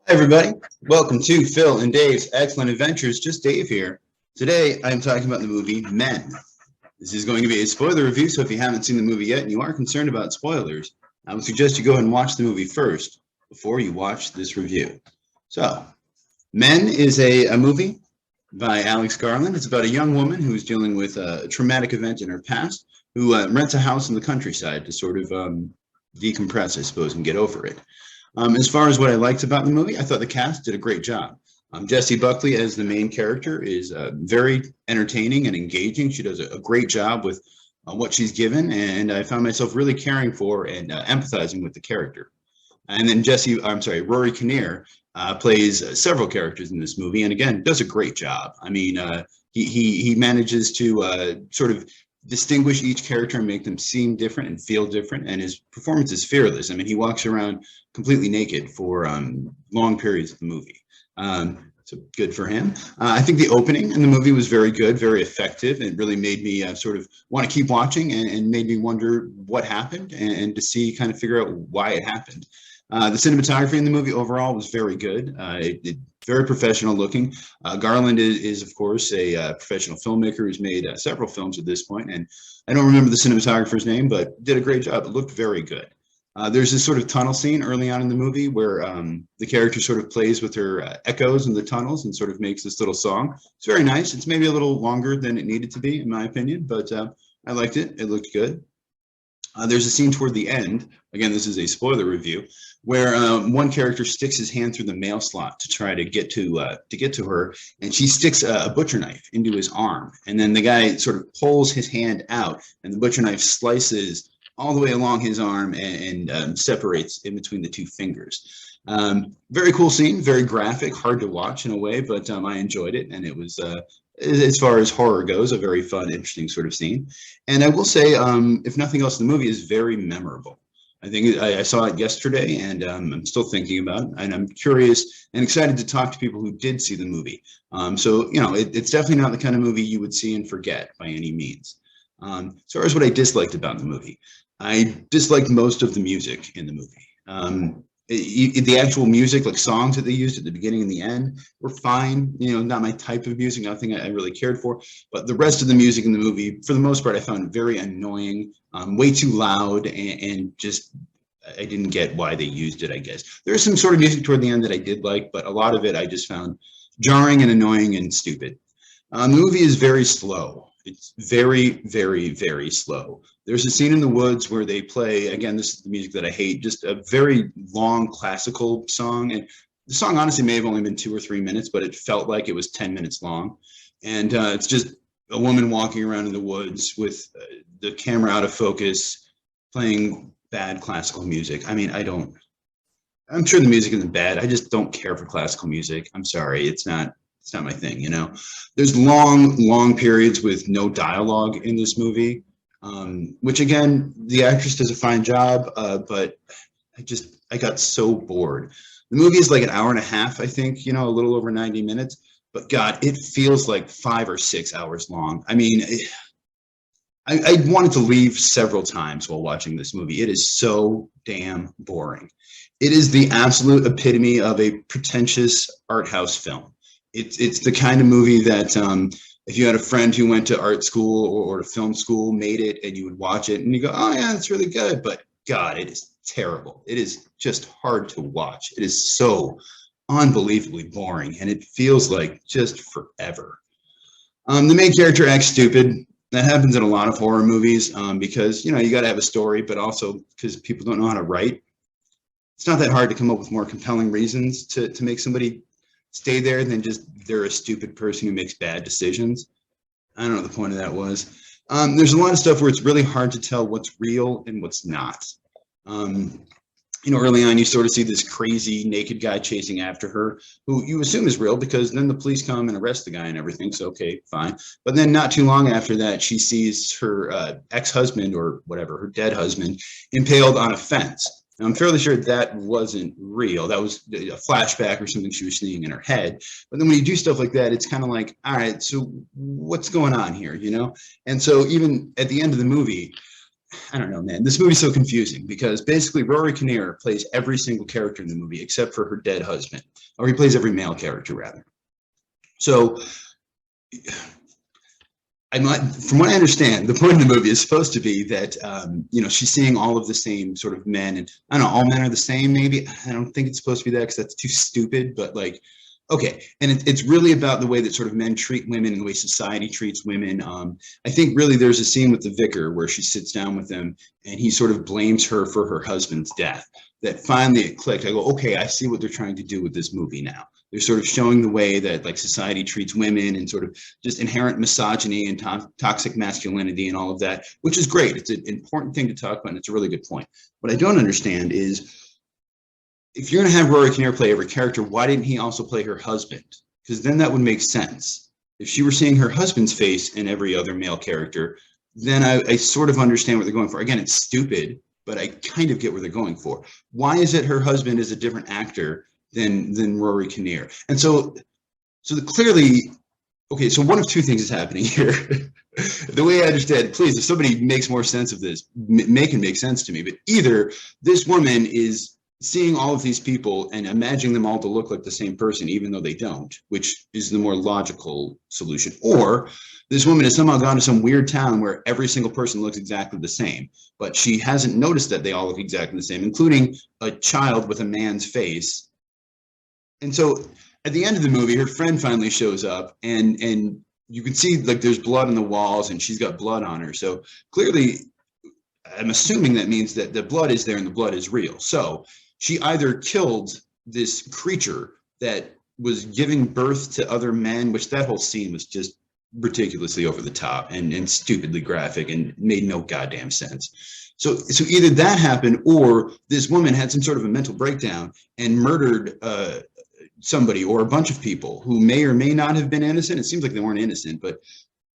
Hi everybody, welcome to Phil and Dave's Excellent Adventures. Just Dave here. Today I'm talking about the movie Men. This is going to be a spoiler review, so if you haven't seen the movie yet and you are concerned about spoilers, I would suggest you go ahead and watch the movie first before you watch this review. So, Men is a movie by Alex Garland. It's about a young woman who's dealing with a traumatic event in her past who rents a house in the countryside to sort of decompress, I suppose, and get over it. As far as what I liked about the movie, I thought the cast did a great job. Jessie Buckley as the main character is very entertaining and engaging. She does a great job with what she's given, and I found myself really caring for and empathizing with the character. And then Rory Kinnear plays several characters in this movie, and again, does a great job. I mean, he manages to sort of distinguish each character and make them seem different and feel different, and his performance is fearless. I mean, he walks around completely naked for long periods of the movie. So good for him. I think the opening in the movie was very good, very effective. It really made me sort of want to keep watching and made me wonder what happened and to see, kind of figure out why it happened. The cinematography in the movie overall was very good. Very professional looking. Garland is of course, a professional filmmaker who's made several films at this point, and I don't remember the cinematographer's name, but did a great job. It looked very good. There's this sort of tunnel scene early on in the movie where the character sort of plays with her echoes in the tunnels and sort of makes this little song. It's very nice. It's maybe a little longer than it needed to be, in my opinion, but I liked it. It looked good. There's a scene toward the end, again, this is a spoiler review, where one character sticks his hand through the mail slot to try to get to her, and she sticks a butcher knife into his arm, and then the guy sort of pulls his hand out, and the butcher knife slices all the way along his arm and separates in between the two fingers. Very cool scene, very graphic, hard to watch in a way, but I enjoyed it, and it was as far as horror goes, a very fun, interesting sort of scene. And I will say, if nothing else, the movie is very memorable. I think I saw it yesterday, and I'm still thinking about it, and I'm curious and excited to talk to people who did see the movie. So, you know, it's definitely not the kind of movie you would see and forget by any means. As far as what I disliked about the movie, I disliked most of the music in the movie. The actual music, like songs that they used at the beginning and the end, were fine. You know, not my type of music, nothing I really cared for. But the rest of the music in the movie, for the most part, I found very annoying, way too loud, and just I didn't get why they used it, I guess. There's some sort of music toward the end that I did like, but a lot of it I just found jarring and annoying and stupid. The movie is very slow. It's very, very, very slow. There's a scene in the woods where they play, again, this is the music that I hate, just a very long classical song. And the song honestly may have only been 2 or 3 minutes, but it felt like it was 10 minutes long. And it's just a woman walking around in the woods with the camera out of focus, playing bad classical music. I mean, I'm sure the music isn't bad. I just don't care for classical music. I'm sorry, it's not my thing, you know. There's long periods with no dialogue in this movie, which again, the actress does a fine job, but I got so bored. The movie is like an hour and a half, I think, you know, a little over 90 minutes, but God, it feels like 5 or 6 hours long. I mean, I wanted to leave several times while watching this movie. It is so damn boring. It is the absolute epitome of a pretentious art house film. It's the kind of movie that if you had a friend who went to art school or to film school, made it, and you would watch it and you go, oh yeah, it's really good. But God, it is terrible. It is just hard to watch. It is so unbelievably boring, and it feels like just forever. The main character acts stupid. That happens in a lot of horror movies because, you know, you got to have a story, but also because people don't know how to write. It's not that hard to come up with more compelling reasons to make somebody stay there than just they're a stupid person who makes bad decisions. I don't know what the point of that was. There's a lot of stuff where it's really hard to tell what's real and what's not. You know, early on, you sort of see this crazy naked guy chasing after her, who you assume is real because then the police come and arrest the guy and everything. So, okay, fine. But then not too long after that, she sees her ex-husband or whatever, her dead husband, impaled on a fence. And I'm fairly sure that wasn't real. That was a flashback or something she was seeing in her head. But then when you do stuff like that, it's kind of like, all right, so what's going on here, you know? And so even at the end of the movie, I don't know, man. This movie's so confusing because basically Rory Kinnear plays every single character in the movie except for her dead husband, or he plays every male character rather. So from what I understand, the point of the movie is supposed to be that she's seeing all of the same sort of men, and I don't know, all men are the same. Maybe I don't think it's supposed to be that because that's too stupid. But like, okay, and it's really about the way that sort of men treat women and the way society treats women. I think really there's a scene with the vicar where she sits down with him and he sort of blames her for her husband's death. That finally it clicked. I go, okay, I see what they're trying to do with this movie now. They're sort of showing the way that like society treats women and sort of just inherent misogyny and toxic masculinity and all of that, which is great. It's an important thing to talk about, and it's a really good point. What I don't understand is if you're going to have Rory Kinnear play every character, why didn't he also play her husband? Because then that would make sense. If she were seeing her husband's face in every other male character, then I sort of understand what they're going for. Again, it's stupid, but I kind of get where they're going for. Why is it her husband is a different actor than Rory Kinnear? And so clearly, okay, so one of two things is happening here. The way I understand it, please, if somebody makes more sense of this, make it make sense to me. But either this woman is seeing all of these people and imagining them all to look like the same person, even though they don't, which is the more logical solution, or this woman has somehow gone to some weird town where every single person looks exactly the same, but she hasn't noticed that they all look exactly the same, including a child with a man's face. And so at the end of the movie, her friend finally shows up, and you can see like there's blood on the walls and she's got blood on her. So clearly, I'm assuming that means that the blood is there and the blood is real. So she either killed this creature that was giving birth to other men, which that whole scene was just ridiculously over the top and stupidly graphic and made no goddamn sense. So either that happened or this woman had some sort of a mental breakdown and murdered somebody or a bunch of people who may or may not have been innocent. It seems like they weren't innocent, but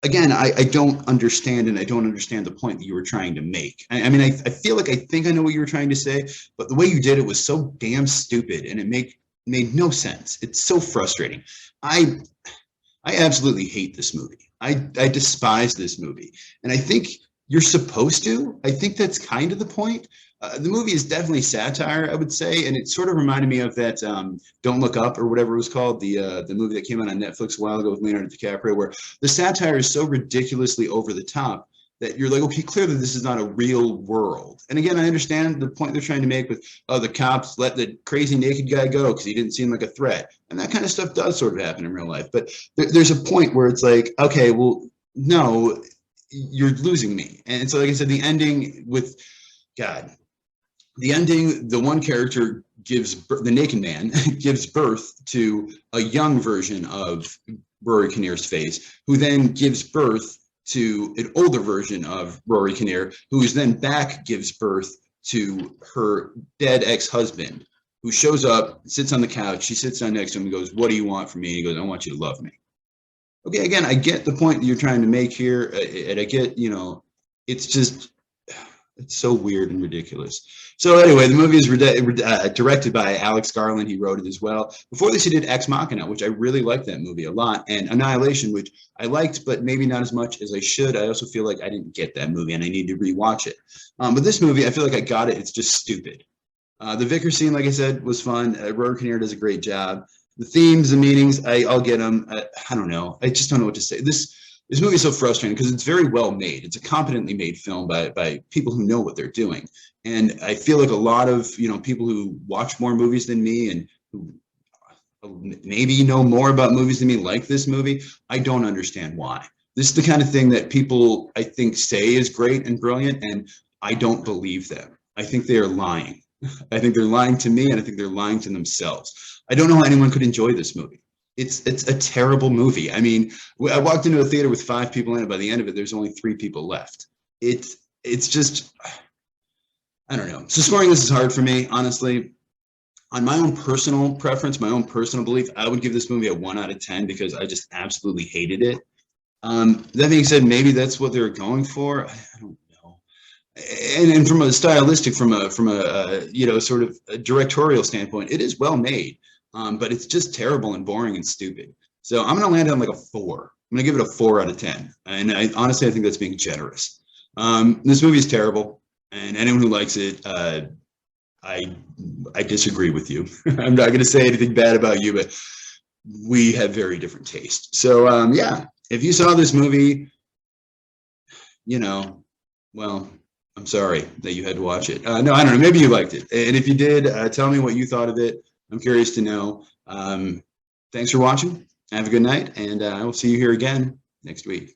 again, I don't understand, and I don't understand the point that you were trying to make. I mean, I feel like I think I know what you were trying to say, but the way you did it was so damn stupid, and it made no sense. It's so frustrating. I absolutely hate this movie. I despise this movie, and I think you're supposed to. I think that's kind of the point. The movie is definitely satire, I would say, and it sort of reminded me of that Don't Look Up or whatever it was called, the movie that came out on Netflix a while ago with Leonardo DiCaprio, where the satire is so ridiculously over the top that you're like, okay, clearly this is not a real world. And again, I understand the point they're trying to make with, oh, the cops let the crazy naked guy go because he didn't seem like a threat. And that kind of stuff does sort of happen in real life. But there's a point where it's like, okay, well, no, you're losing me. And so, like I said, the ending with, God, the ending, the one character the naked man gives birth to a young version of Rory Kinnear's face, who then gives birth to an older version of Rory Kinnear, who is then gives birth to her dead ex-husband, who shows up, sits on the couch, she sits down next to him and goes, "What do you want from me?" And he goes, "I want you to love me." Okay, again, I get the point that you're trying to make here, and I get, it's just, it's so weird and ridiculous. So anyway, the movie is directed by Alex Garland. He wrote it as well. Before this, he did Ex Machina, which I really liked that movie a lot, and Annihilation, which I liked, but maybe not as much as I should. I also feel like I didn't get that movie, and I need to rewatch it. But this movie, I feel like I got it. It's just stupid. The vicar scene, like I said, was fun. Rory Kinnear does a great job. The themes, the meanings, I'll get them. I don't know. I just don't know what to say. This movie is so frustrating because it's very well made. It's a competently made film by people who know what they're doing. And I feel like a lot of, people who watch more movies than me and who maybe know more about movies than me like this movie, I don't understand why. This is the kind of thing that people, I think, say is great and brilliant, and I don't believe them. I think they are lying. I think they're lying to me, and I think they're lying to themselves. I don't know how anyone could enjoy this movie. It's a terrible movie. I mean, I walked into a theater with 5 people in it. By the end of it, there's only 3 people left. It's just, I don't know. So scoring this is hard for me, honestly. On my own personal preference, my own personal belief, I would give this movie a 1 out of 10 because I just absolutely hated it. That being said, maybe that's what they're going for. I don't know. And from a stylistic, from a sort of a directorial standpoint, it is well made. But it's just terrible and boring and stupid. So I'm going to land on like a 4. I'm going to give it a 4 out of 10. And honestly, I think that's being generous. This movie is terrible, and anyone who likes it, I disagree with you. I'm not going to say anything bad about you, but we have very different taste. So yeah, if you saw this movie, you know, well, I'm sorry that you had to watch it. No, I don't know. Maybe you liked it, and if you did, tell me what you thought of it. I'm curious to know. Thanks for watching. Have a good night, and I will see you here again next week.